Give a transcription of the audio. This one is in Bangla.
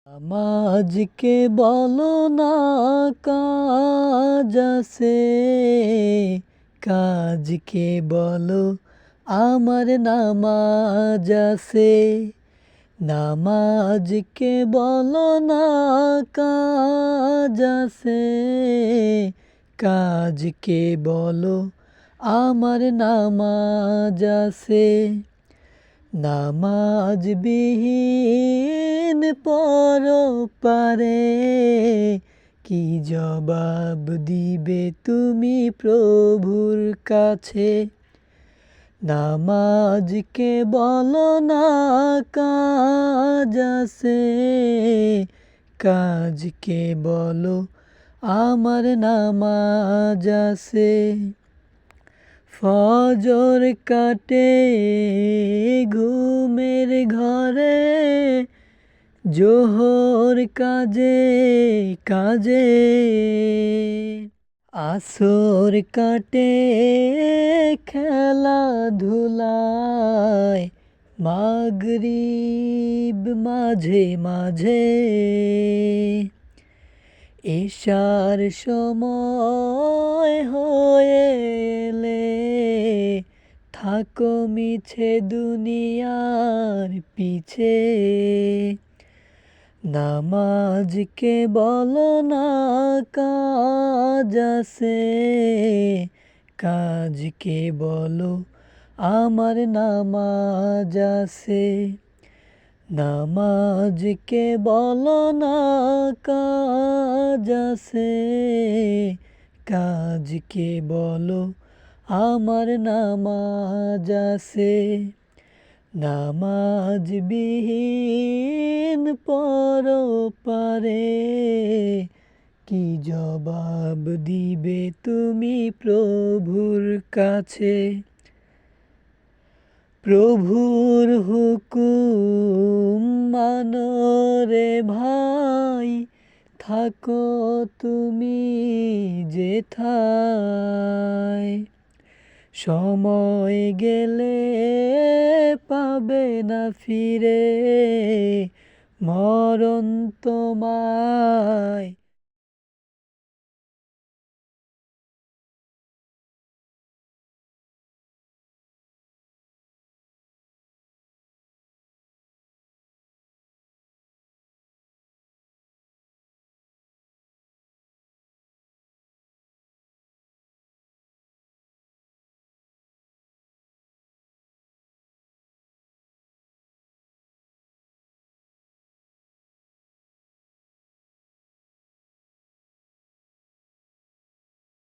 নামাজকে বলো না কাজ আছে, কাজকে বলো আমার নামাজ আছে। নামাজকে বলো না কাজ আছে, কাজকে বলো আমার নামাজ আছে। নামাজ বিহীন পরপারে কি জবাব দিবে তুমি প্রভুর কাছে। নামাজকে বলো না কাজ আছে, কাজকে বলো আমার নামাজ আছে। ফজর কাটে ঘুমের ঘরে, জোহর কাজে কাজে, আসর কাটে খেলাধুলায়, মাগরিব মাঝে মাঝে। এশার সময় হয়ে এলে থাকো মিছে দুনিয়ার পিছে। নামাজকে বলো না কাজ আছে, কাজকে বলো আমার নামাজ আছে। নামাজকে বলো না কাজ আছে, কাজকে বলো আমার নামাজ আছে। নামাজ বিহীন পরপারে কি জবাব দিবে তুমি প্রভুর কাছে। প্রভুর হুকুম মানো রে ভাই, থাকো তুমি যেথায়। সময় গেলে পাবে না ফিরে, মরণ তোমায়